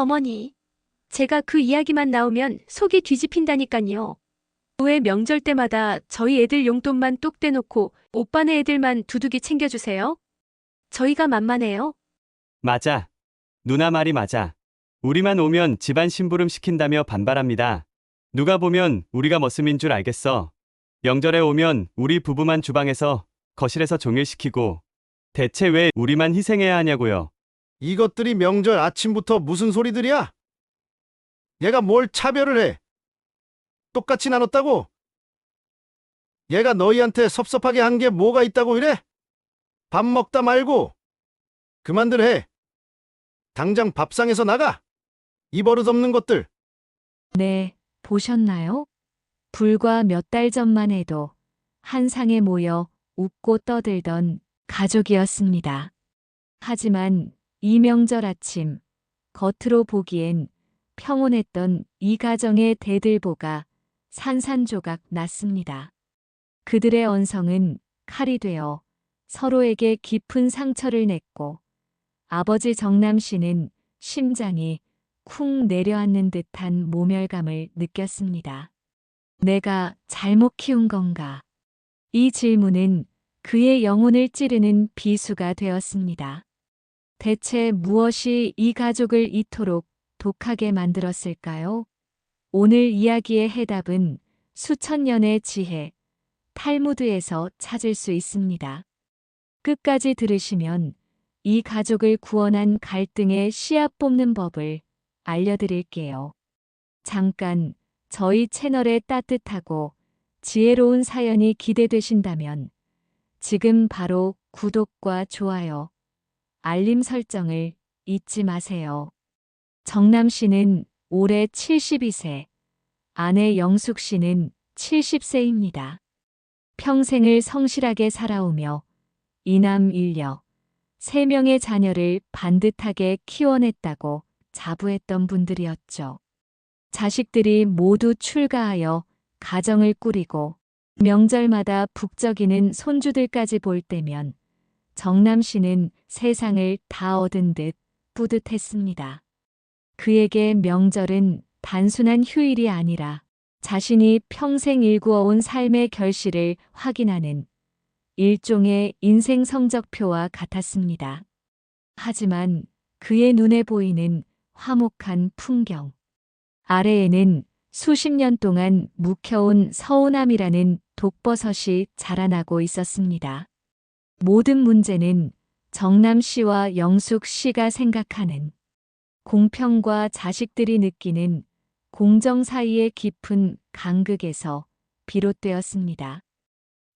어머니, 제가 그 이야기만 나오면 속이 뒤집힌다니깐요. 왜 명절 때마다 저희 애들 용돈만 뚝 떼놓고 오빠네 애들만 두둑이 챙겨주세요? 저희가 만만해요? 맞아. 누나 말이 맞아. 우리만 오면 집안 심부름 시킨다며 반발합니다. 누가 보면 우리가 머슴인 줄 알겠어. 명절에 오면 우리 부부만 주방에서 거실에서 종일 시키고 대체 왜 우리만 희생해야 하냐고요. 이것들이 명절 아침부터 무슨 소리들이야? 얘가 뭘 차별을 해? 똑같이 나눴다고? 얘가 너희한테 섭섭하게 한 게 뭐가 있다고 이래? 밥 먹다 말고 그만들 해. 당장 밥상에서 나가. 이 버릇 없는 것들. 네, 보셨나요? 불과 몇 달 전만 해도 한 상에 모여 웃고 떠들던 가족이었습니다. 하지만 이 명절 아침, 겉으로 보기엔 평온했던 이 가정의 대들보가 산산조각 났습니다. 그들의 언성은 칼이 되어 서로에게 깊은 상처를 냈고 아버지 정남 씨는 심장이 쿵 내려앉는 듯한 모멸감을 느꼈습니다. 내가 잘못 키운 건가? 이 질문은 그의 영혼을 찌르는 비수가 되었습니다. 대체 무엇이 이 가족을 이토록 독하게 만들었을까요? 오늘 이야기의 해답은 수천 년의 지혜, 탈무드에서 찾을 수 있습니다. 끝까지 들으시면 이 가족을 구원한 갈등의 씨앗 뽑는 법을 알려드릴게요. 잠깐 저희 채널의 따뜻하고 지혜로운 사연이 기대되신다면 지금 바로 구독과 좋아요, 알림 설정을 잊지 마세요. 정남 씨는 올해 72세, 아내 영숙 씨는 70세입니다. 평생을 성실하게 살아오며 이남 일녀, 3명의 자녀를 반듯하게 키워냈다고 자부했던 분들이었죠. 자식들이 모두 출가하여 가정을 꾸리고 명절마다 북적이는 손주들까지 볼 때면 정남 씨는 세상을 다 얻은 듯 뿌듯했습니다. 그에게 명절은 단순한 휴일이 아니라 자신이 평생 일구어온 삶의 결실을 확인하는 일종의 인생 성적표와 같았습니다. 하지만 그의 눈에 보이는 화목한 풍경 아래에는 수십 년 동안 묵혀온 서운함이라는 독버섯이 자라나고 있었습니다. 모든 문제는 정남 씨와 영숙 씨가 생각하는 공평과 자식들이 느끼는 공정 사이의 깊은 간극에서 비롯되었습니다.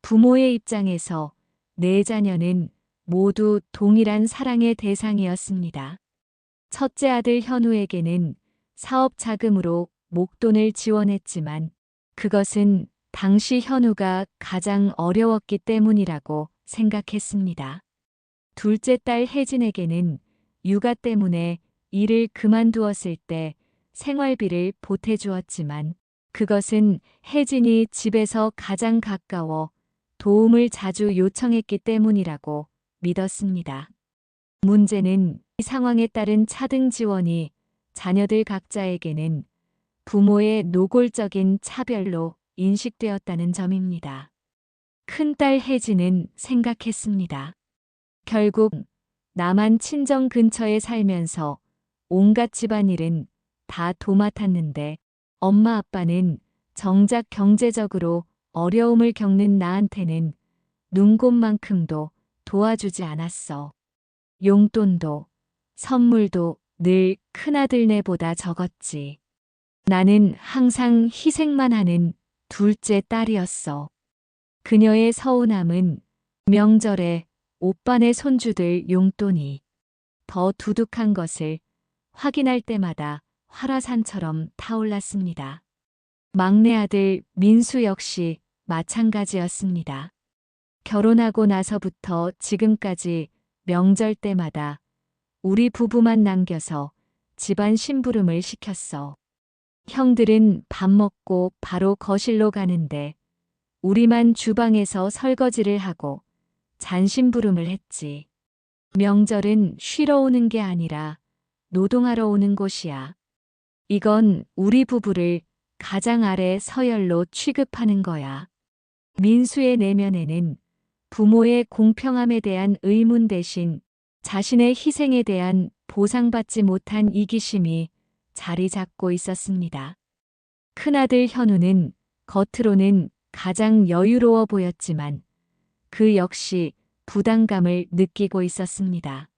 부모의 입장에서 네 자녀는 모두 동일한 사랑의 대상이었습니다. 첫째 아들 현우에게는 사업 자금으로 목돈을 지원했지만 그것은 당시 현우가 가장 어려웠기 때문이라고 생각했습니다. 둘째 딸 혜진에게는 육아 때문에 일을 그만두었을 때 생활비를 보태주었지만 그것은 혜진이 집에서 가장 가까워 도움을 자주 요청했기 때문이라고 믿었습니다. 문제는 이 상황에 따른 차등 지원이 자녀들 각자에게는 부모의 노골적인 차별로 인식되었다는 점입니다. 큰딸 혜진은 생각했습니다. 결국 나만 친정 근처에 살면서 온갖 집안일은 다 도맡았는데 엄마 아빠는 정작 경제적으로 어려움을 겪는 나한테는 눈곱만큼도 도와주지 않았어. 용돈도 선물도 늘 큰아들네보다 적었지. 나는 항상 희생만 하는 둘째 딸이었어. 그녀의 서운함은 명절에 오빠네 손주들 용돈이 더 두둑한 것을 확인할 때마다 활화산처럼 타올랐습니다. 막내 아들 민수 역시 마찬가지였습니다. 결혼하고 나서부터 지금까지 명절 때마다 우리 부부만 남겨서 집안 심부름을 시켰어. 형들은 밥 먹고 바로 거실로 가는데 우리만 주방에서 설거지를 하고 잔심부름을 했지. 명절은 쉬러 오는 게 아니라 노동하러 오는 곳이야. 이건 우리 부부를 가장 아래 서열로 취급하는 거야. 민수의 내면에는 부모의 공평함에 대한 의문 대신 자신의 희생에 대한 보상받지 못한 이기심이 자리 잡고 있었습니다. 큰아들 현우는 겉으로는 가장 여유로워 보였지만 그 역시 부담감을 느끼고 있었습니다.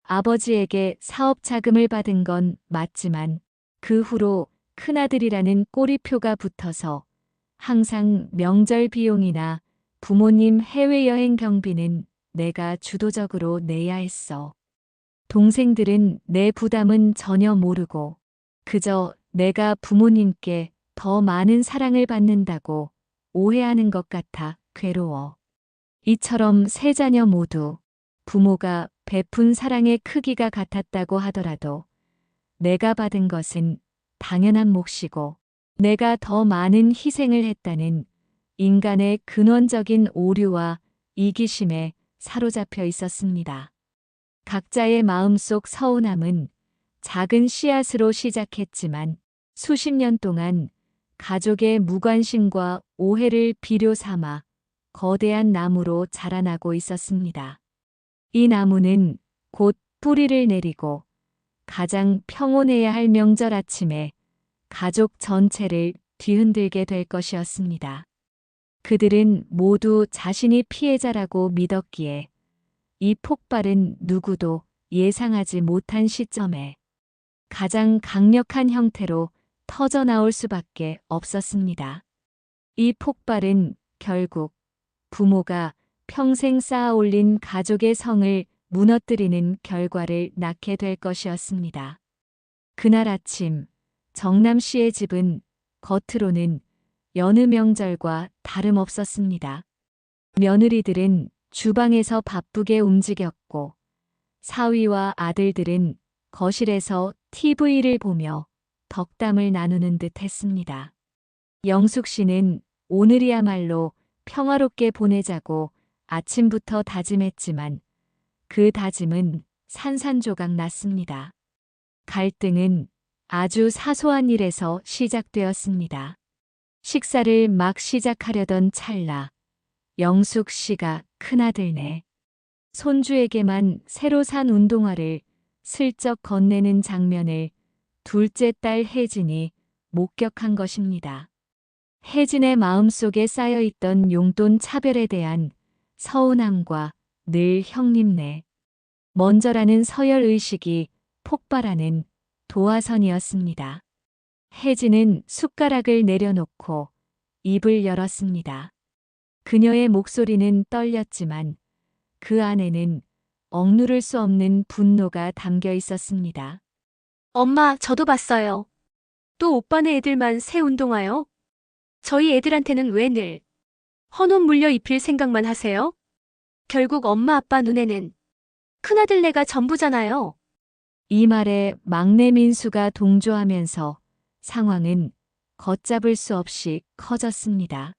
아버지에게 사업 자금을 받은 건 맞지만 그 후로 큰아들이라는 꼬리표가 붙어서 항상 명절 비용이나 부모님 해외여행 경비는 내가 주도적으로 내야 했어. 동생들은 내 부담은 전혀 모르고 그저 내가 부모님께 더 많은 사랑을 받는다고 오해하는 것 같아 괴로워. 이처럼 세 자녀 모두 부모가 베푼 사랑의 크기가 같았다고 하더라도 내가 받은 것은 당연한 몫이고 내가 더 많은 희생을 했다는 인간의 근원적인 오류와 이기심에 사로잡혀 있었습니다. 각자의 마음속 서운함은 작은 씨앗으로 시작했지만 수십 년 동안 가족의 무관심과 오해를 비료 삼아 거대한 나무로 자라나고 있었습니다. 이 나무는 곧 뿌리를 내리고 가장 평온해야 할 명절 아침에 가족 전체를 뒤흔들게 될 것이었습니다. 그들은 모두 자신이 피해자라고 믿었기에 이 폭발은 누구도 예상하지 못한 시점에 가장 강력한 형태로 터져 나올 수밖에 없었습니다. 이 폭발은 결국 부모가 평생 쌓아 올린 가족의 성을 무너뜨리는 결과를 낳게 될 것이었습니다. 그날 아침 정남 씨의 집은 겉으로는 여느 명절과 다름없었습니다. 며느리들은 주방에서 바쁘게 움직였고 사위와 아들들은 거실에서 TV를 보며 덕담을 나누는 듯 했습니다. 영숙 씨는 오늘이야말로 평화롭게 보내자고 아침부터 다짐했지만 그 다짐은 산산조각 났습니다. 갈등은 아주 사소한 일에서 시작되었습니다. 식사를 막 시작하려던 찰나 영숙 씨가 큰아들네 손주에게만 새로 산 운동화를 슬쩍 건네는 장면을 둘째 딸 혜진이 목격한 것입니다. 혜진의 마음속에 쌓여있던 용돈 차별에 대한 서운함과 늘 형님네 먼저라는 서열의식이 폭발하는 도화선이었습니다. 혜진은 숟가락을 내려놓고 입을 열었습니다. 그녀의 목소리는 떨렸지만 그 안에는 억누를 수 없는 분노가 담겨 있었습니다. 엄마, 저도 봤어요. 또 오빠네 애들만 새 운동화요? 저희 애들한테는 왜 늘 헌옷 물려 입힐 생각만 하세요? 결국 엄마 아빠 눈에는 큰아들네가 전부잖아요. 이 말에 막내 민수가 동조하면서 상황은 걷잡을 수 없이 커졌습니다.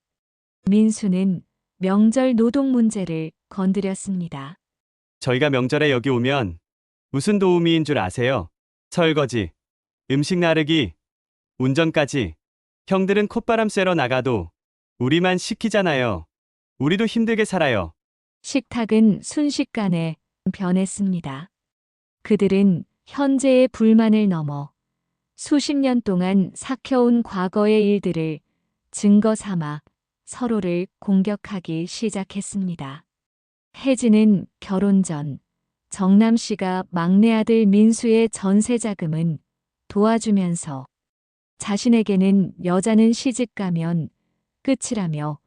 민수는 명절 노동 문제를 건드렸습니다. 저희가 명절에 여기 오면 무슨 도우미인 줄 아세요? 설거지, 음식 나르기, 운전까지. 형들은 콧바람 쐬러 나가도 우리만 시키잖아요. 우리도 힘들게 살아요. 식탁은 순식간에 변했습니다. 그들은 현재의 불만을 넘어 수십 년 동안 삭혀온 과거의 일들을 증거 삼아 서로를 공격하기 시작했습니다. 혜진은 결혼 전 정남 씨가 막내 아들 민수의 전세 자금은 도와주면서 자신에게는 여자는 시집 가면 끝이라며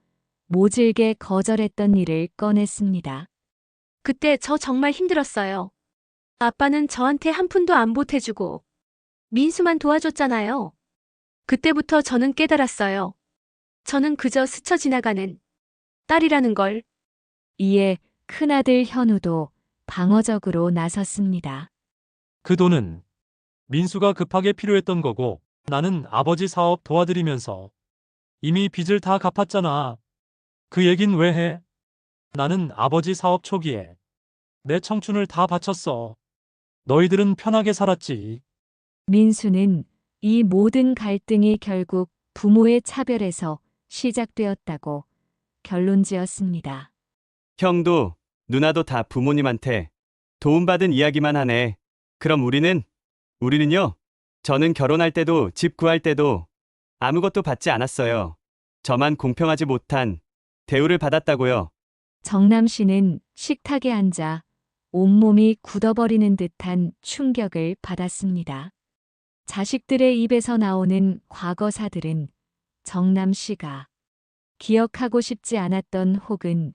모질게 거절했던 일을 꺼냈습니다. 그때 저 정말 힘들었어요. 아빠는 저한테 한 푼도 안 보태주고 민수만 도와줬잖아요. 그때부터 저는 깨달았어요. 저는 그저 스쳐 지나가는 딸이라는 걸. 이에 큰아들 현우도 방어적으로 나섰습니다. 그 돈은 민수가 급하게 필요했던 거고 나는 아버지 사업 도와드리면서 이미 빚을 다 갚았잖아. 그 얘긴 왜 해? 나는 아버지 사업 초기에 내 청춘을 다 바쳤어. 너희들은 편하게 살았지. 민수는 이 모든 갈등이 결국 부모의 차별에서 시작되었다고 결론지었습니다. 형도 누나도 다 부모님한테 도움받은 이야기만 하네. 그럼 우리는요? 저는 결혼할 때도 집 구할 때도 아무것도 받지 않았어요. 저만 공평하지 못한 대우를 받았다고요. 정남 씨는 식탁에 앉아 온몸이 굳어버리는 듯한 충격을 받았습니다. 자식들의 입에서 나오는 과거사들은 정남 씨가 기억하고 싶지 않았던 혹은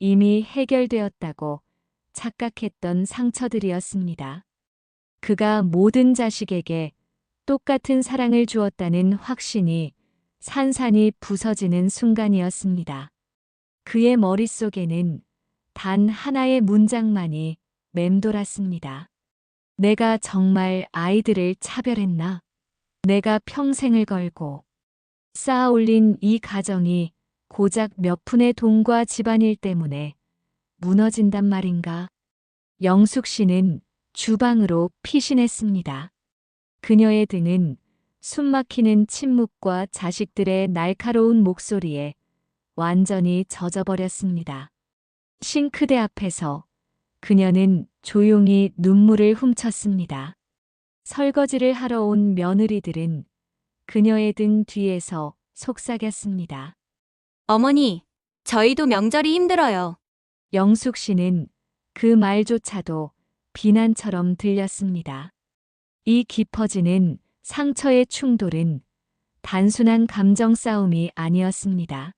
이미 해결되었다고 착각했던 상처들이었습니다. 그가 모든 자식에게 똑같은 사랑을 주었다는 확신이 산산이 부서지는 순간이었습니다. 그의 머릿속에는 단 하나의 문장만이 맴돌았습니다. 내가 정말 아이들을 차별했나? 내가 평생을 걸고 쌓아 올린 이 가정이 고작 몇 푼의 돈과 집안일 때문에 무너진단 말인가? 영숙 씨는 주방으로 피신했습니다. 그녀의 등은 숨막히는 침묵과 자식들의 날카로운 목소리에 완전히 젖어버렸습니다. 싱크대 앞에서 그녀는 조용히 눈물을 훔쳤습니다. 설거지를 하러 온 며느리들은 그녀의 등 뒤에서 속삭였습니다. 어머니, 저희도 명절이 힘들어요. 영숙 씨는 그 말조차도 비난처럼 들렸습니다. 이 깊어지는 상처의 충돌은 단순한 감정 싸움이 아니었습니다.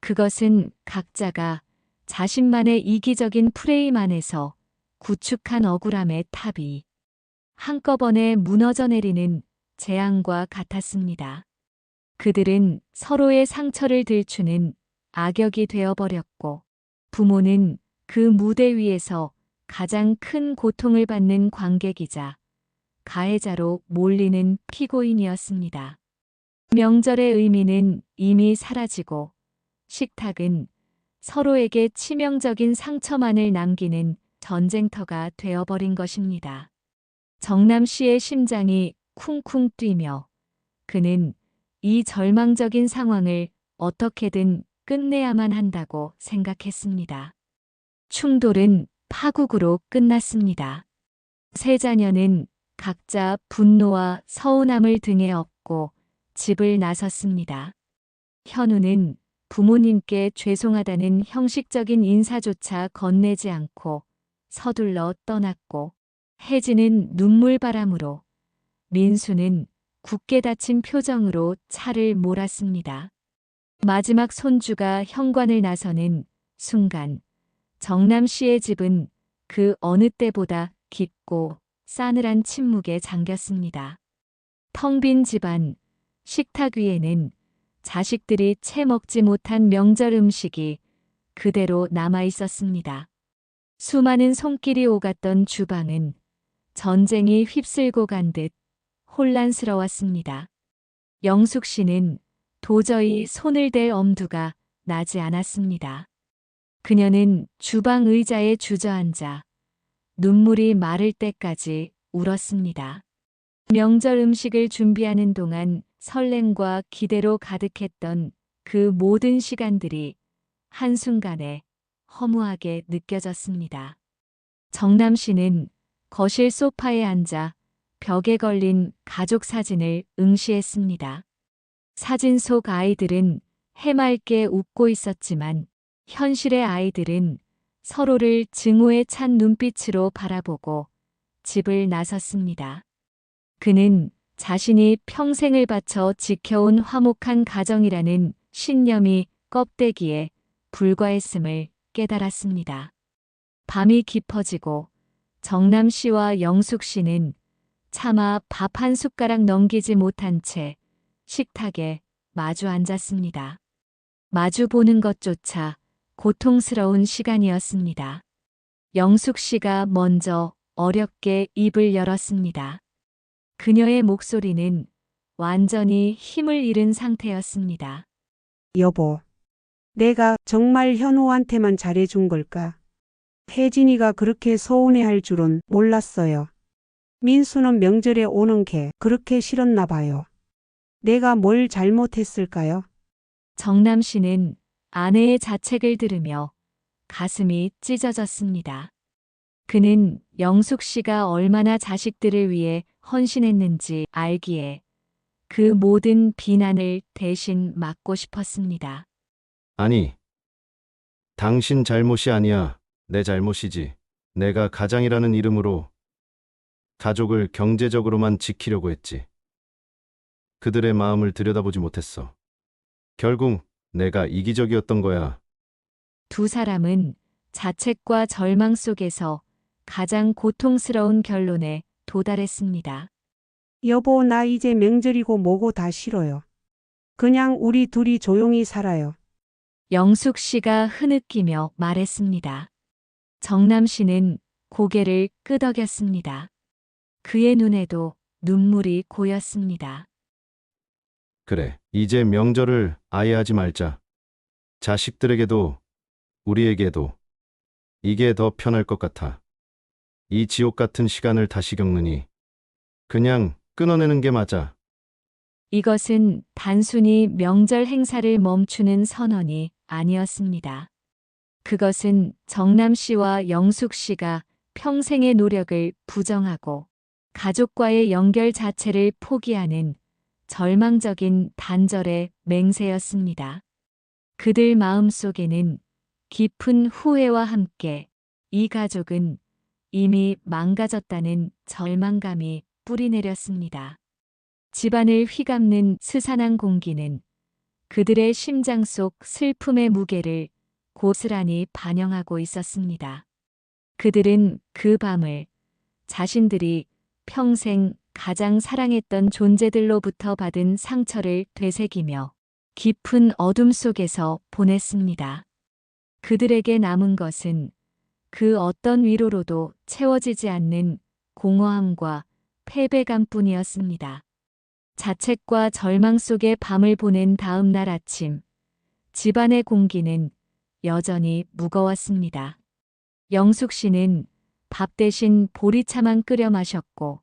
그것은 각자가 자신만의 이기적인 프레임 안에서 구축한 억울함의 탑이 한꺼번에 무너져 내리는 재앙과 같았습니다. 그들은 서로의 상처를 들추는 악역이 되어버렸고 부모는 그 무대 위에서 가장 큰 고통을 받는 관객이자 가해자로 몰리는 피고인이었습니다. 명절의 의미는 이미 사라지고 식탁은 서로에게 치명적인 상처만을 남기는 전쟁터가 되어버린 것입니다. 정남 씨의 심장이 쿵쿵 뛰며 그는 이 절망적인 상황을 어떻게든 끝내야만 한다고 생각했습니다. 충돌은 파국으로 끝났습니다. 세 자녀는 각자 분노와 서운함을 등에 업고 집을 나섰습니다. 현우는 부모님께 죄송하다는 형식적인 인사조차 건네지 않고 서둘러 떠났고 혜진은 눈물바람으로 민수는 굳게 닫힌 표정으로 차를 몰았습니다. 마지막 손주가 현관을 나서는 순간 정남 씨의 집은 그 어느 때보다 깊고 싸늘한 침묵에 잠겼습니다. 텅 빈 집안, 식탁 위에는 자식들이 채 먹지 못한 명절 음식이 그대로 남아 있었습니다. 수많은 손길이 오갔던 주방은 전쟁이 휩쓸고 간 듯 혼란스러웠습니다. 영숙 씨는 도저히 손을 댈 엄두가 나지 않았습니다. 그녀는 주방 의자에 주저앉아 눈물이 마를 때까지 울었습니다. 명절 음식을 준비하는 동안 설렘과 기대로 가득했던 그 모든 시간들이 한순간에 허무하게 느껴졌습니다. 정남 씨는 거실 소파에 앉아 벽에 걸린 가족 사진을 응시했습니다. 사진 속 아이들은 해맑게 웃고 있었지만 현실의 아이들은 서로를 증오에 찬 눈빛으로 바라보고 집을 나섰습니다. 그는 자신이 평생을 바쳐 지켜온 화목한 가정이라는 신념이 껍데기에 불과했음을 깨달았습니다. 밤이 깊어지고 정남 씨와 영숙 씨는 차마 밥 한 숟가락 넘기지 못한 채 식탁에 마주 앉았습니다. 마주 보는 것조차 고통스러운 시간이었습니다. 영숙 씨가 먼저 어렵게 입을 열었습니다. 그녀의 목소리는 완전히 힘을 잃은 상태였습니다. 여보, 내가 정말 현우한테만 잘해준 걸까? 혜진이가 그렇게 서운해할 줄은 몰랐어요. 민수는 명절에 오는 게 그렇게 싫었나 봐요. 내가 뭘 잘못했을까요? 정남 씨는 아내의 자책을 들으며 가슴이 찢어졌습니다. 그는 영숙 씨가 얼마나 자식들을 위해 헌신했는지 알기에 그 모든 비난을 대신 막고 싶었습니다. 아니, 당신 잘못이 아니야. 내 잘못이지. 내가 가장이라는 이름으로 가족을 경제적으로만 지키려고 했지. 그들의 마음을 들여다보지 못했어. 결국 내가 이기적이었던 거야. 두 사람은 자책과 절망 속에서 가장 고통스러운 결론에 도달했습니다. 여보, 나 이제 명절이고 뭐고 다 싫어요. 그냥 우리 둘이 조용히 살아요. 영숙 씨가 흐느끼며 말했습니다. 정남 씨는 고개를 끄덕였습니다. 그의 눈에도 눈물이 고였습니다. 그래, 이제 명절을 아예 하지 말자. 자식들에게도 우리에게도 이게 더 편할 것 같아. 이 지옥 같은 시간을 다시 겪느니 그냥 끊어내는 게 맞아. 이것은 단순히 명절 행사를 멈추는 선언이 아니었습니다. 그것은 정남 씨와 영숙 씨가 평생의 노력을 부정하고 가족과의 연결 자체를 포기하는 절망적인 단절의 맹세였습니다. 그들 마음 속에는 깊은 후회와 함께 이 가족은 이미 망가졌다는 절망감이 뿌리내렸습니다. 집안을 휘감는 스산한 공기는 그들의 심장 속 슬픔의 무게를 고스란히 반영하고 있었습니다. 그들은 그 밤을 자신들이 평생 가장 사랑했던 존재들로부터 받은 상처를 되새기며 깊은 어둠 속에서 보냈습니다. 그들에게 남은 것은 그 어떤 위로로도 채워지지 않는 공허함과 패배감뿐이었습니다. 자책과 절망 속의 밤을 보낸 다음 날 아침, 집안의 공기는 여전히 무거웠습니다. 영숙 씨는 밥 대신 보리차만 끓여 마셨고,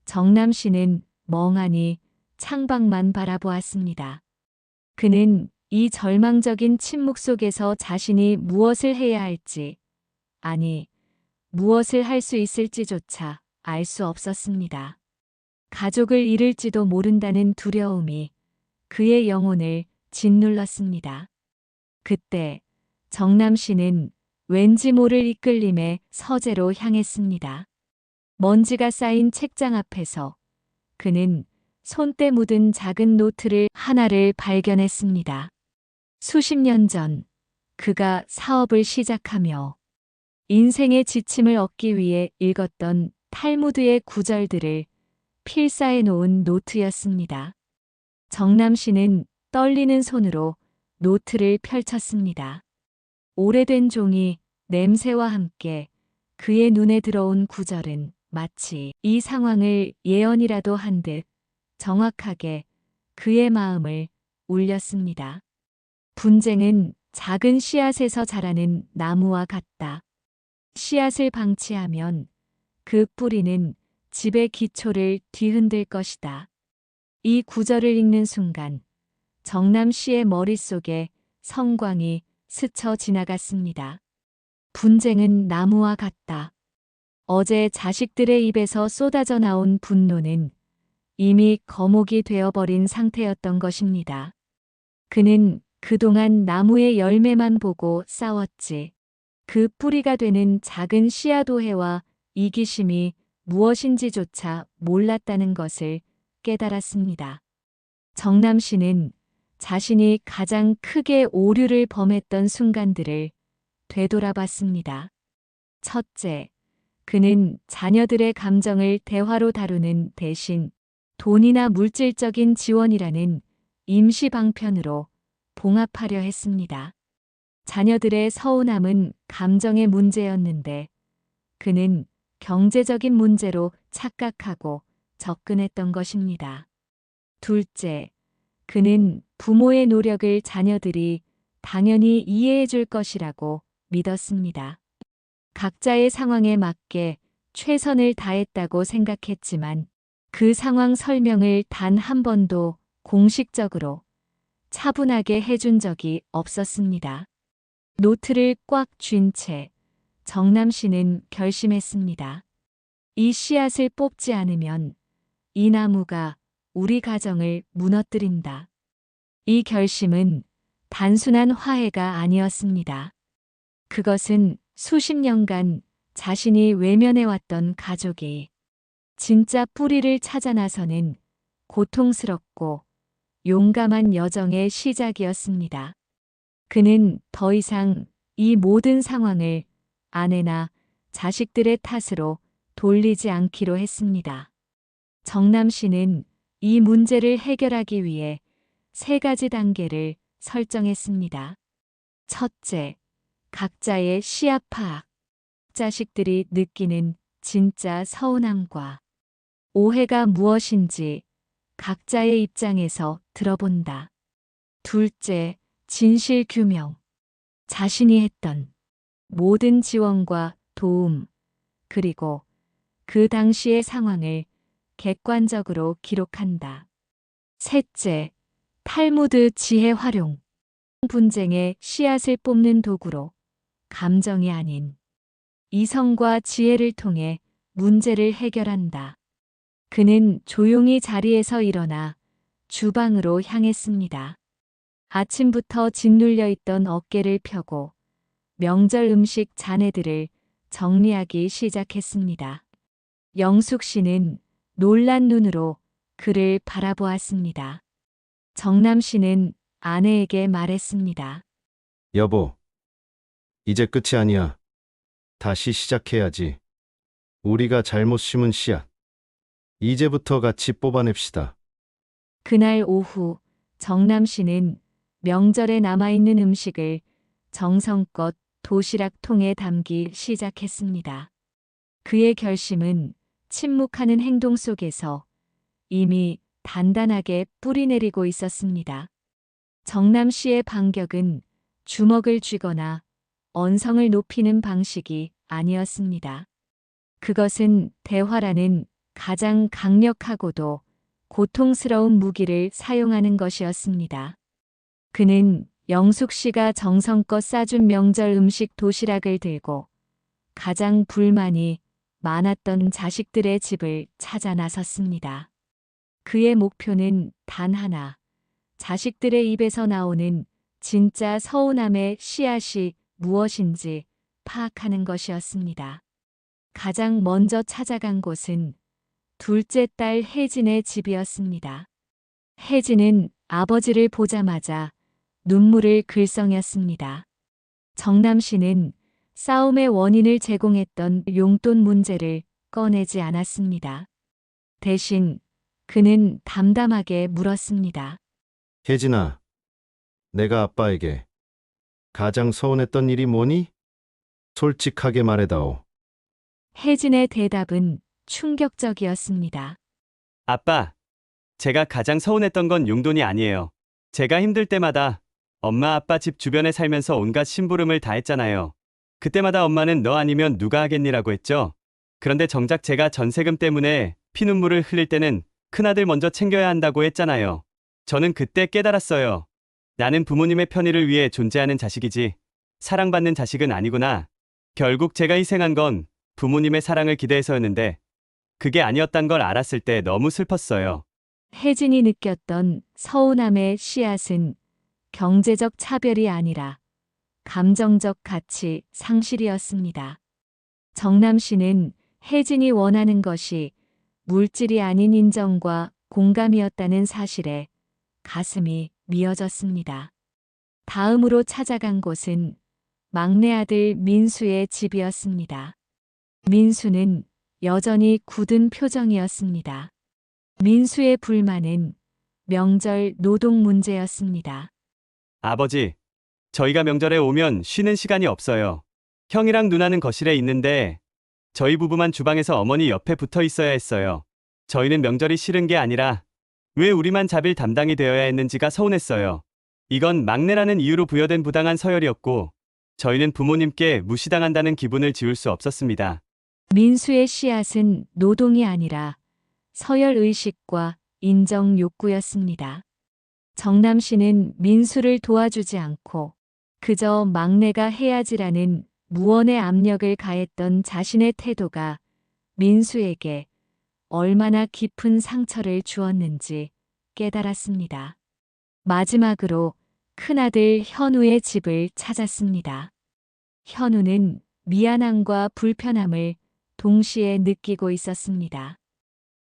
정남 씨는 멍하니 창밖만 바라보았습니다. 그는 이 절망적인 침묵 속에서 자신이 무엇을 해야 할지, 아니, 무엇을 할 수 있을지조차 알 수 없었습니다. 가족을 잃을지도 모른다는 두려움이 그의 영혼을 짓눌렀습니다. 그때 정남 씨는 왠지 모를 이끌림에 서재로 향했습니다. 먼지가 쌓인 책장 앞에서 그는 손때 묻은 작은 노트를 하나를 발견했습니다. 수십 년 전 그가 사업을 시작하며 인생의 지침을 얻기 위해 읽었던 탈무드의 구절들을 필사해 놓은 노트였습니다. 정남 씨는 떨리는 손으로 노트를 펼쳤습니다. 오래된 종이 냄새와 함께 그의 눈에 들어온 구절은 마치 이 상황을 예언이라도 한 듯 정확하게 그의 마음을 울렸습니다. 분쟁은 작은 씨앗에서 자라는 나무와 같다. 씨앗을 방치하면 그 뿌리는 집의 기초를 뒤흔들 것이다. 이 구절을 읽는 순간 정남 씨의 머릿속에 성광이 스쳐 지나갔습니다. 분쟁은 나무와 같다. 어제 자식들의 입에서 쏟아져 나온 분노는 이미 거목이 되어버린 상태였던 것입니다. 그는 그동안 나무의 열매만 보고 싸웠지. 그 뿌리가 되는 작은 씨앗 오해와 이기심이 무엇인지조차 몰랐다는 것을 깨달았습니다. 정남 씨는 자신이 가장 크게 오류를 범했던 순간들을 되돌아봤습니다. 첫째, 그는 자녀들의 감정을 대화로 다루는 대신 돈이나 물질적인 지원이라는 임시 방편으로 봉합하려 했습니다. 자녀들의 서운함은 감정의 문제였는데 그는 경제적인 문제로 착각하고 접근했던 것입니다. 둘째, 그는 부모의 노력을 자녀들이 당연히 이해해 줄 것이라고 믿었습니다. 각자의 상황에 맞게 최선을 다했다고 생각했지만 그 상황 설명을 단 한 번도 공식적으로 차분하게 해준 적이 없었습니다. 노트를 꽉 쥔 채 정남 씨는 결심했습니다. 이 씨앗을 뽑지 않으면 이 나무가 우리 가정을 무너뜨린다. 이 결심은 단순한 화해가 아니었습니다. 그것은 수십 년간 자신이 외면해왔던 가족이 진짜 뿌리를 찾아 나서는 고통스럽고 용감한 여정의 시작이었습니다. 그는 더 이상 이 모든 상황을 아내나 자식들의 탓으로 돌리지 않기로 했습니다. 정남 씨는 이 문제를 해결하기 위해 3가지 단계를 설정했습니다. 첫째, 각자의 씨앗 파악. 자식들이 느끼는 진짜 서운함과 오해가 무엇인지 각자의 입장에서 들어본다. 둘째, 진실 규명. 자신이 했던 모든 지원과 도움, 그리고 그 당시의 상황을 객관적으로 기록한다. 셋째, 탈무드 지혜 활용. 분쟁의 씨앗을 뽑는 도구로 감정이 아닌 이성과 지혜를 통해 문제를 해결한다. 그는 조용히 자리에서 일어나 주방으로 향했습니다. 아침부터 짓눌려 있던 어깨를 펴고 명절 음식 잔해들을 정리하기 시작했습니다. 영숙 씨는 놀란 눈으로 그를 바라보았습니다. 정남 씨는 아내에게 말했습니다. 여보, 이제 끝이 아니야. 다시 시작해야지. 우리가 잘못 심은 씨앗. 이제부터 같이 뽑아냅시다. 그날 오후 정남 씨는 명절에 남아있는 음식을 정성껏 도시락 통에 담기 시작했습니다. 그의 결심은 침묵하는 행동 속에서 이미 단단하게 뿌리내리고 있었습니다. 정남 씨의 반격은 주먹을 쥐거나 언성을 높이는 방식이 아니었습니다. 그것은 대화라는 가장 강력하고도 고통스러운 무기를 사용하는 것이었습니다. 그는 영숙 씨가 정성껏 싸준 명절 음식 도시락을 들고 가장 불만이 많았던 자식들의 집을 찾아 나섰습니다. 그의 목표는 단 하나, 자식들의 입에서 나오는 진짜 서운함의 씨앗이 무엇인지 파악하는 것이었습니다. 가장 먼저 찾아간 곳은 둘째 딸 혜진의 집이었습니다. 혜진은 아버지를 보자마자 눈물을 글썽였습니다. 정남 씨는 싸움의 원인을 제공했던 용돈 문제를 꺼내지 않았습니다. 대신 그는 담담하게 물었습니다. 혜진아, 내가 아빠에게 가장 서운했던 일이 뭐니? 솔직하게 말해다오. 혜진의 대답은 충격적이었습니다. 아빠, 제가 가장 서운했던 건 용돈이 아니에요. 제가 힘들 때마다 엄마 아빠 집 주변에 살면서 온갖 심부름을 다 했잖아요. 그때마다 엄마는 너 아니면 누가 하겠니라고 했죠. 그런데 정작 제가 전세금 때문에 피눈물을 흘릴 때는 큰아들 먼저 챙겨야 한다고 했잖아요. 저는 그때 깨달았어요. 나는 부모님의 편의를 위해 존재하는 자식이지 사랑받는 자식은 아니구나. 결국 제가 희생한 건 부모님의 사랑을 기대해서였는데 그게 아니었단 걸 알았을 때 너무 슬펐어요. 혜진이 느꼈던 서운함의 씨앗은 경제적 차별이 아니라 감정적 가치 상실이었습니다. 정남 씨는 혜진이 원하는 것이 물질이 아닌 인정과 공감이었다는 사실에 가슴이 미어졌습니다. 다음으로 찾아간 곳은 막내 아들 민수의 집이었습니다. 민수는 여전히 굳은 표정이었습니다. 민수의 불만은 명절 노동 문제였습니다. 아버지, 저희가 명절에 오면 쉬는 시간이 없어요. 형이랑 누나는 거실에 있는데 저희 부부만 주방에서 어머니 옆에 붙어 있어야 했어요. 저희는 명절이 싫은 게 아니라 왜 우리만 자빌 담당이 되어야 했는지가 서운했어요. 이건 막내라는 이유로 부여된 부당한 서열이었고 저희는 부모님께 무시당한다는 기분을 지울 수 없었습니다. 민수의 씨앗은 노동이 아니라 서열 의식과 인정 욕구였습니다. 정남 씨는 민수를 도와주지 않고 그저 막내가 해야지라는 무언의 압력을 가했던 자신의 태도가 민수에게 얼마나 깊은 상처를 주었는지 깨달았습니다. 마지막으로 큰아들 현우의 집을 찾았습니다. 현우는 미안함과 불편함을 동시에 느끼고 있었습니다.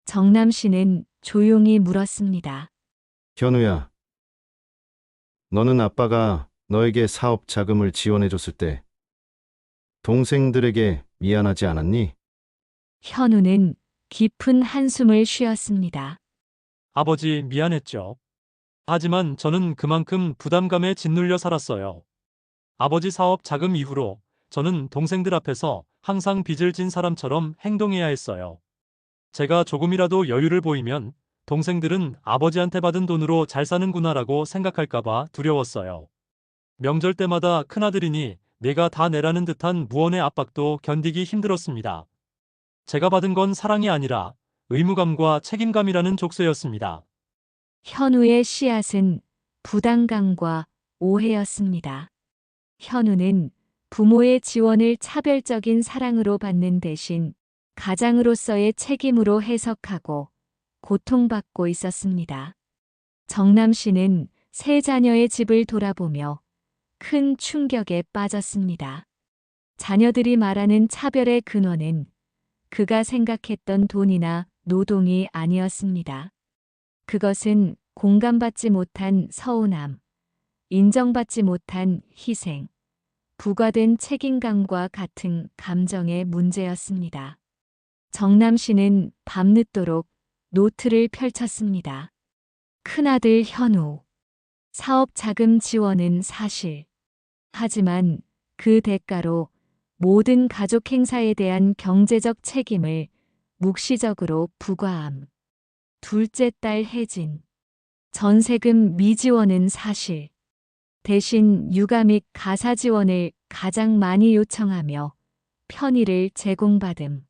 정남 씨는 조용히 물었습니다. 현우야, 너는 아빠가 너에게 사업 자금을 지원해줬을 때 동생들에게 미안하지 않았니? 현우는 깊은 한숨을 쉬었습니다. 아버지 미안했죠. 하지만 저는 그만큼 부담감에 짓눌려 살았어요. 아버지 사업 자금 이후로 저는 동생들 앞에서 항상 빚을 진 사람처럼 행동해야 했어요. 제가 조금이라도 여유를 보이면 동생들은 아버지한테 받은 돈으로 잘 사는구나라고 생각할까봐 두려웠어요. 명절 때마다 큰아들이니 내가 다 내라는 듯한 무언의 압박도 견디기 힘들었습니다. 제가 받은 건 사랑이 아니라 의무감과 책임감이라는 족쇄였습니다. 현우의 씨앗은 부담감과 오해였습니다. 현우는 부모의 지원을 차별적인 사랑으로 받는 대신 가장으로서의 책임으로 해석하고 고통받고 있었습니다. 정남 씨는 세 자녀의 집을 돌아보며 큰 충격에 빠졌습니다. 자녀들이 말하는 차별의 근원은 그가 생각했던 돈이나 노동이 아니었습니다. 그것은 공감받지 못한 서운함, 인정받지 못한 희생, 부과된 책임감과 같은 감정의 문제였습니다. 정남 씨는 밤늦도록 노트를 펼쳤습니다. 큰아들 현우. 사업 자금 지원은 사실. 하지만 그 대가로 모든 가족 행사에 대한 경제적 책임을 묵시적으로 부과함. 둘째 딸 혜진. 전세금 미지원은 사실. 대신 육아 및 가사 지원을 가장 많이 요청하며 편의를 제공받음.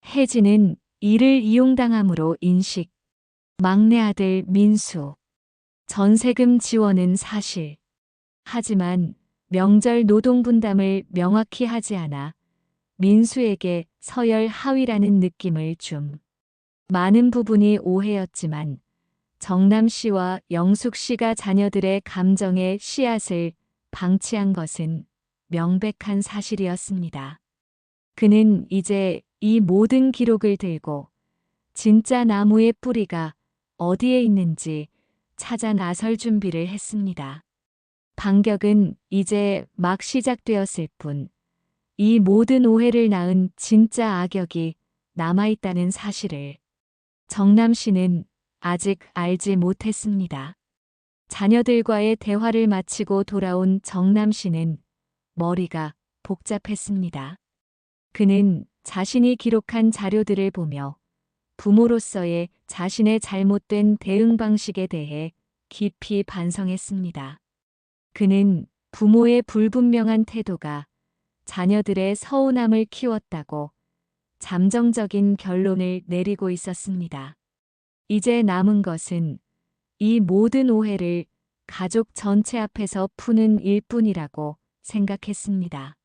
혜진은 이를 이용당함으로 인식. 막내 아들 민수. 전세금 지원은 사실. 하지만 명절 노동 분담을 명확히 하지 않아 민수에게 서열 하위라는 느낌을 줌. 많은 부분이 오해였지만 정남 씨와 영숙 씨가 자녀들의 감정의 씨앗을 방치한 것은 명백한 사실이었습니다. 그는 이제 이 모든 기록을 들고 진짜 나무의 뿌리가 어디에 있는지 찾아 나설 준비를 했습니다. 반격은 이제 막 시작되었을 뿐, 이 모든 오해를 낳은 진짜 악역이 남아있다는 사실을 정남 씨는 아직 알지 못했습니다. 자녀들과의 대화를 마치고 돌아온 정남 씨는 머리가 복잡했습니다. 그는 자신이 기록한 자료들을 보며 부모로서의 자신의 잘못된 대응 방식에 대해 깊이 반성했습니다. 그는 부모의 불분명한 태도가 자녀들의 서운함을 키웠다고 잠정적인 결론을 내리고 있었습니다. 이제 남은 것은 이 모든 오해를 가족 전체 앞에서 푸는 일뿐이라고 생각했습니다.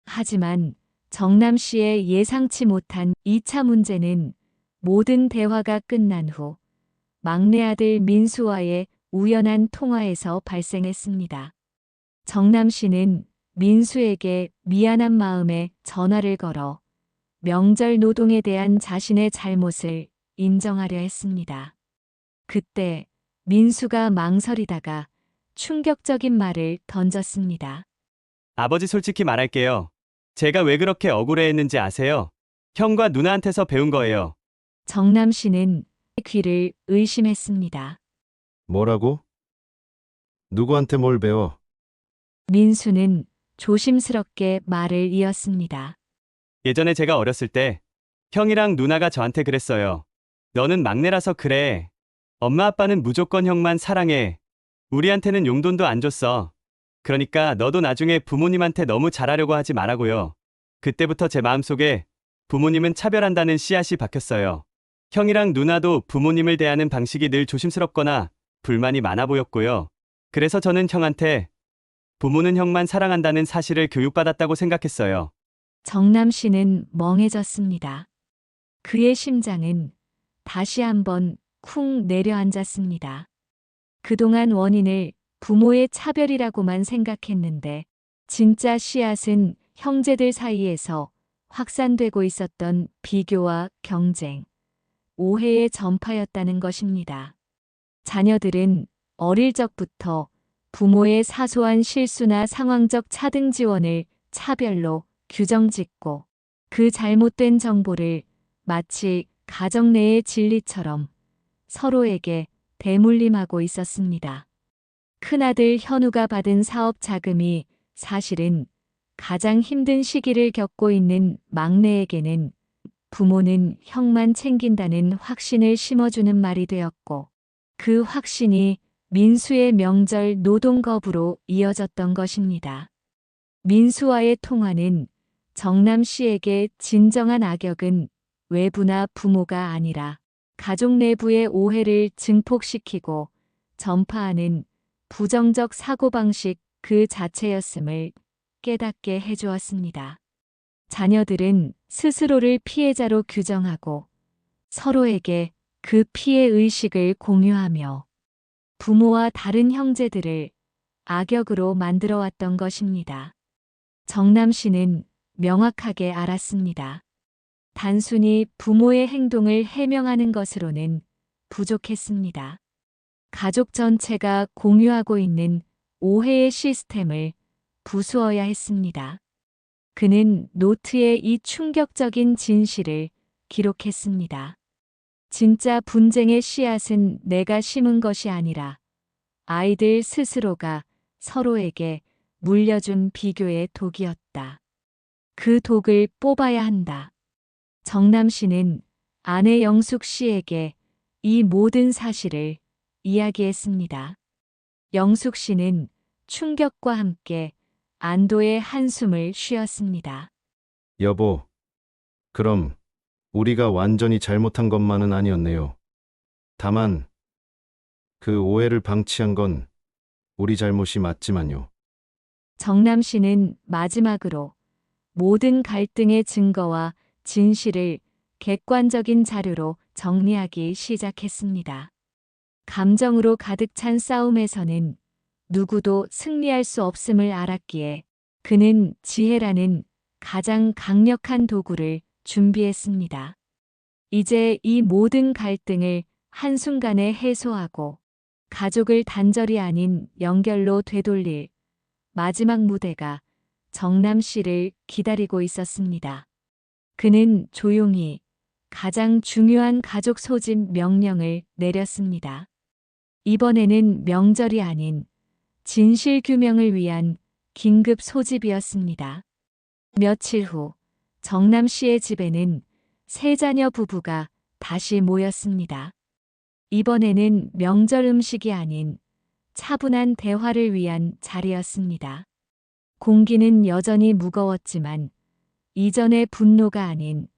하지만 정남 씨의 예상치 못한 2차 문제는 모든 대화가 끝난 후 막내 아들 민수와의 우연한 통화에서 발생했습니다. 정남 씨는 민수에게 미안한 마음에 전화를 걸어 명절 노동에 대한 자신의 잘못을 인정하려 했습니다. 그때 민수가 망설이다가 충격적인 말을 던졌습니다. 아버지 솔직히 말할게요. 제가 왜 그렇게 억울해했는지 아세요? 형과 누나한테서 배운 거예요. 정남 씨는 귀를 의심했습니다. 뭐라고? 누구한테 뭘 배워? 민수는 조심스럽게 말을 이었습니다. 예전에 제가 어렸을 때 형이랑 누나가 저한테 그랬어요. 너는 막내라서 그래. 엄마 아빠는 무조건 형만 사랑해. 우리한테는 용돈도 안 줬어. 그러니까 너도 나중에 부모님한테 너무 잘하려고 하지 말라고요. 그때부터 제 마음속에 부모님은 차별한다는 씨앗이 박혔어요. 형이랑 누나도 부모님을 대하는 방식이 늘 조심스럽거나 불만이 많아 보였고요. 그래서 저는 형한테 부모는 형만 사랑한다는 사실을 교육받았다고 생각했어요. 정남 씨는 멍해졌습니다. 그의 심장은 다시 한번 쿵 내려앉았습니다. 그동안 원인을 부모의 차별이라고만 생각했는데 진짜 씨앗은 형제들 사이에서 확산되고 있었던 비교와 경쟁, 오해의 전파였다는 것입니다. 자녀들은 어릴 적부터 부모의 사소한 실수나 상황적 차등 지원을 차별로 규정짓고 그 잘못된 정보를 마치 가정 내의 진리처럼 서로에게 대물림하고 있었습니다. 큰아들 현우가 받은 사업 자금이 사실은 가장 힘든 시기를 겪고 있는 막내에게는 부모는 형만 챙긴다는 확신을 심어주는 말이 되었고 그 확신이 민수의 명절 노동겁으로 이어졌던 것입니다. 민수와의 통화는 정남 씨에게 진정한 악역은 외부나 부모가 아니라 가족 내부의 오해를 증폭시키고 전파하는 부정적 사고방식 그 자체였음을 깨닫게 해주었습니다. 자녀들은 스스로를 피해자로 규정하고 서로에게 그 피해 의식을 공유하며 부모와 다른 형제들을 악역으로 만들어 왔던 것입니다. 정남 씨는 명확하게 알았습니다. 단순히 부모의 행동을 해명하는 것으로는 부족했습니다. 가족 전체가 공유하고 있는 오해의 시스템을 부수어야 했습니다. 그는 노트에 이 충격적인 진실을 기록했습니다. 진짜 분쟁의 씨앗은 내가 심은 것이 아니라 아이들 스스로가 서로에게 물려준 비교의 독이었다. 그 독을 뽑아야 한다. 정남 씨는 아내 영숙 씨에게 이 모든 사실을 이야기했습니다. 영숙 씨는 충격과 함께 안도의 한숨을 쉬었습니다. 여보, 그럼 우리가 완전히 잘못한 것만은 아니었네요. 다만 그 오해를 방치한 건 우리 잘못이 맞지만요. 정남 씨는 마지막으로 모든 갈등의 증거와 진실을 객관적인 자료로 정리하기 시작했습니다. 감정으로 가득 찬 싸움에서는 누구도 승리할 수 없음을 알았기에 그는 지혜라는 가장 강력한 도구를 준비했습니다. 이제 이 모든 갈등을 한순간에 해소하고 가족을 단절이 아닌 연결로 되돌릴 마지막 무대가 정남 씨를 기다리고 있었습니다. 그는 조용히 가장 중요한 가족 소집 명령을 내렸습니다. 이번에는 명절이 아닌 진실 규명을 위한 긴급 소집이었습니다. 며칠 후 정남 씨의 집에는 세 자녀 부부가 다시 모였습니다. 이번에는 명절 음식이 아닌 차분한 대화를 위한 자리였습니다. 공기는 여전히 무거웠지만 이전의 분노가 아닌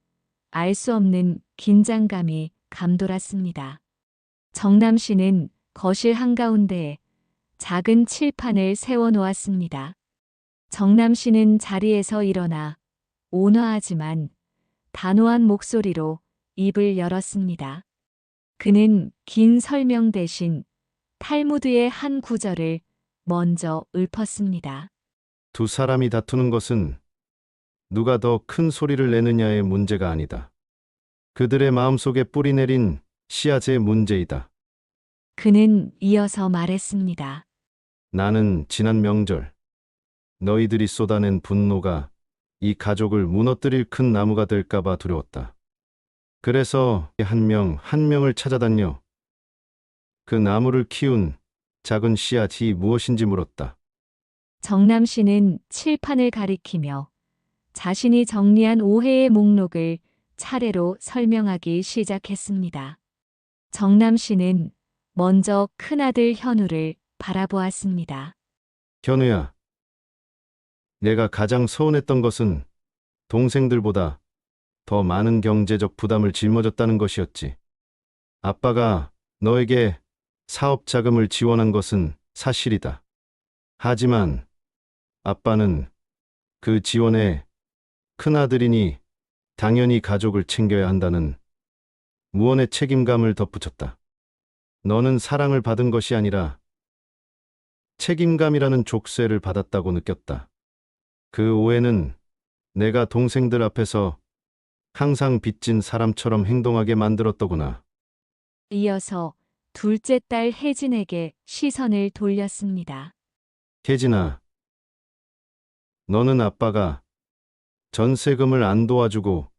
알 수 없는 긴장감이 감돌았습니다. 정남 씨는 거실 한가운데에 작은 칠판을 세워놓았습니다. 정남 씨는 자리에서 일어나 온화하지만 단호한 목소리로 입을 열었습니다. 그는 긴 설명 대신 탈무드의 한 구절을 먼저 읊었습니다. 두 사람이 다투는 것은 누가 더 큰 소리를 내느냐의 문제가 아니다. 그들의 마음속에 뿌리내린 씨앗의 문제이다. 그는 이어서 말했습니다. 나는 지난 명절 너희들이 쏟아낸 분노가 이 가족을 무너뜨릴 큰 나무가 될까봐 두려웠다. 그래서 한 명 한 명을 찾아다녀 그 나무를 키운 작은 씨앗이 무엇인지 물었다. 정남 씨는 칠판을 가리키며 자신이 정리한 오해의 목록을 차례로 설명하기 시작했습니다. 정남 씨는 먼저 큰아들 현우를 바라보았습니다. 현우야, 내가 가장 서운했던 것은 동생들보다 더 많은 경제적 부담을 짊어졌다는 것이었지. 아빠가 너에게 사업 자금을 지원한 것은 사실이다. 하지만 아빠는 그 지원에 큰아들이니 당연히 가족을 챙겨야 한다는 무언의 책임감을 덧붙였다. 너는 사랑을 받은 것이 아니라 책임감이라는 족쇄를 받았다고 느꼈다. 그 오해는 내가 동생들 앞에서 항상 빚진 사람처럼 행동하게 만들었더구나. 이어서 둘째 딸 혜진에게 시선을 돌렸습니다. 혜진아, 너는 아빠가 전세금을 안 도와주고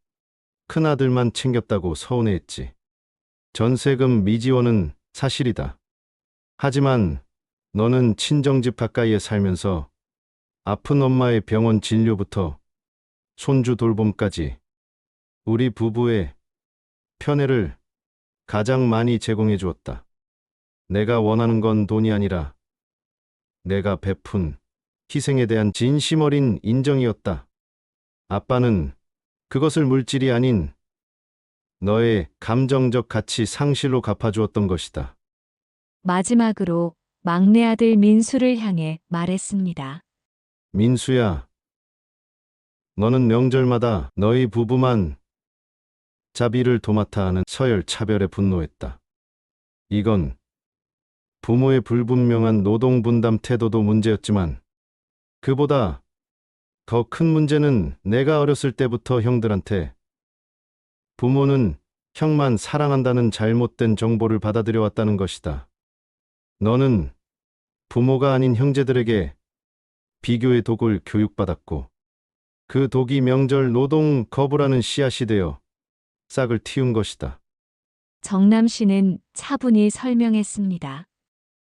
큰아들만 챙겼다고 서운해했지. 전세금 미지원은 사실이다. 하지만 너는 친정집 가까이에 살면서 아픈 엄마의 병원 진료부터 손주 돌봄까지 우리 부부의 편애를 가장 많이 제공해 주었다. 내가 원하는 건 돈이 아니라 내가 베푼 희생에 대한 진심 어린 인정이었다. 아빠는 그것을 물질이 아닌 너의 감정적 가치 상실로 갚아주었던 것이다. 마지막으로 막내 아들 민수를 향해 말했습니다. 민수야, 너는 명절마다 너희 부부만 자비를 도맡아 하는 서열 차별에 분노했다. 이건 부모의 불분명한 노동 분담 태도도 문제였지만 그보다 더 큰 문제는 내가 어렸을 때부터 형들한테 부모는 형만 사랑한다는 잘못된 정보를 받아들여 왔다는 것이다. 너는 부모가 아닌 형제들에게 비교의 독을 교육받았고 그 독이 명절 노동 거부라는 씨앗이 되어 싹을 틔운 것이다. 정남 씨는 차분히 설명했습니다.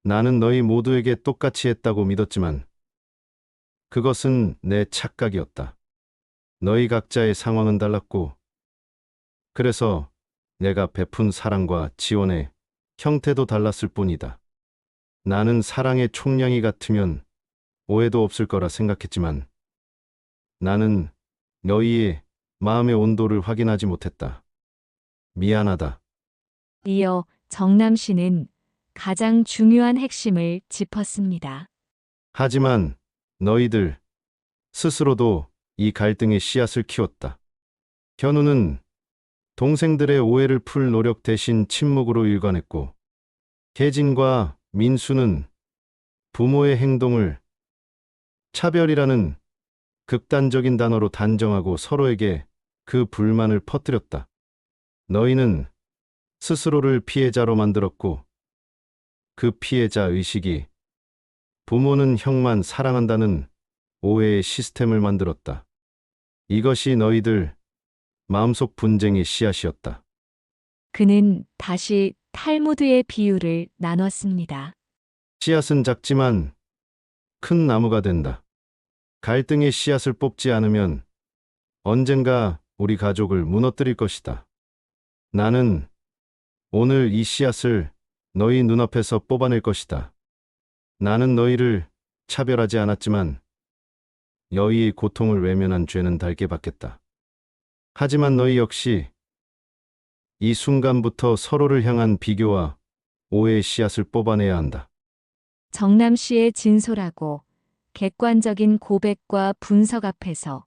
나는 너희 모두에게 똑같이 했다고 믿었지만 그것은 내 착각이었다. 너희 각자의 상황은 달랐고 그래서 내가 베푼 사랑과 지원의 형태도 달랐을 뿐이다. 나는 사랑의 총량이 같으면 오해도 없을 거라 생각했지만 나는 너희의 마음의 온도를 확인하지 못했다. 미안하다. 이어 정남 씨는 가장 중요한 핵심을 짚었습니다. 하지만 너희들 스스로도 이 갈등의 씨앗을 키웠다. 현우는 동생들의 오해를 풀 노력 대신 침묵으로 일관했고 혜진과 민수는 부모의 행동을 차별이라는 극단적인 단어로 단정하고 서로에게 그 불만을 퍼뜨렸다. 너희는 스스로를 피해자로 만들었고 그 피해자 의식이 부모는 형만 사랑한다는 오해의 시스템을 만들었다. 이것이 너희들 마음속 분쟁의 씨앗이었다. 그는 다시 탈무드의 비유를 나눴습니다. 씨앗은 작지만 큰 나무가 된다. 갈등의 씨앗을 뽑지 않으면 언젠가 우리 가족을 무너뜨릴 것이다. 나는 오늘 이 씨앗을 너희 눈앞에서 뽑아낼 것이다. 나는 너희를 차별하지 않았지만 너희의 고통을 외면한 죄는 달게 받겠다. 하지만 너희 역시 이 순간부터 서로를 향한 비교와 오해의 씨앗을 뽑아내야 한다. 정남 씨의 진솔하고 객관적인 고백과 분석 앞에서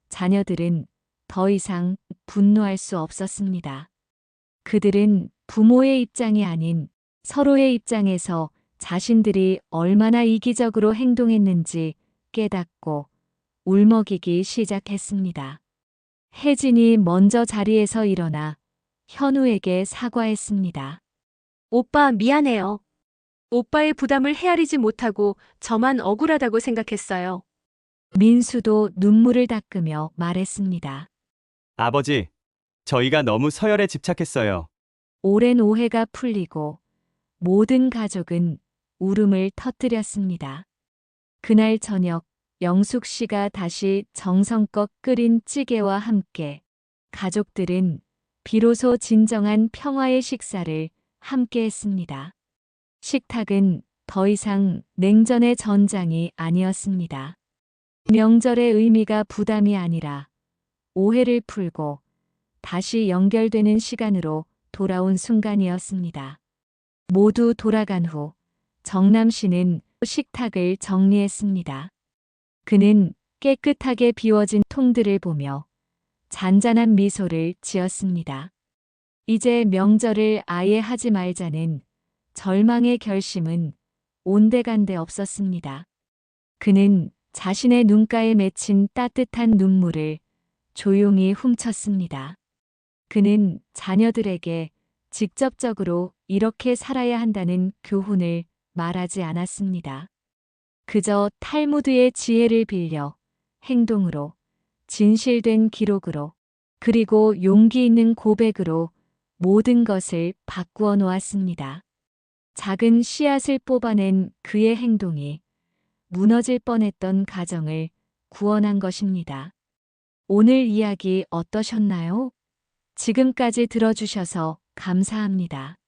자녀들은 더 이상 분노할 수 없었습니다. 그들은 부모의 입장이 아닌 서로의 입장에서 자신들이 얼마나 이기적으로 행동했는지 깨닫고 울먹이기 시작했습니다. 혜진이 먼저 자리에서 일어나 현우에게 사과했습니다. 오빠 미안해요. 오빠의 부담을 헤아리지 못하고 저만 억울하다고 생각했어요. 민수도 눈물을 닦으며 말했습니다. 아버지, 저희가 너무 서열에 집착했어요. 오랜 오해가 풀리고 모든 가족은 울음을 터뜨렸습니다. 그날 저녁 영숙 씨가 다시 정성껏 끓인 찌개와 함께 가족들은 비로소 진정한 평화의 식사를 함께 했습니다. 식탁은 더 이상 냉전의 전장이 아니었습니다. 명절의 의미가 부담이 아니라 오해를 풀고 다시 연결되는 시간으로 돌아온 순간이었습니다. 모두 돌아간 후 정남 씨는 식탁을 정리했습니다. 그는 깨끗하게 비워진 통들을 보며 잔잔한 미소를 지었습니다. 이제 명절을 아예 하지 말자는 절망의 결심은 온데간데 없었습니다. 그는 자신의 눈가에 맺힌 따뜻한 눈물을 조용히 훔쳤습니다. 그는 자녀들에게 직접적으로 이렇게 살아야 한다는 교훈을 말하지 않았습니다. 그저 탈무드의 지혜를 빌려 행동으로, 진실된 기록으로, 그리고 용기 있는 고백으로 모든 것을 바꾸어 놓았습니다. 작은 씨앗을 뽑아낸 그의 행동이 무너질 뻔했던 가정을 구원한 것입니다. 오늘 이야기 어떠셨나요? 지금까지 들어주셔서 감사합니다.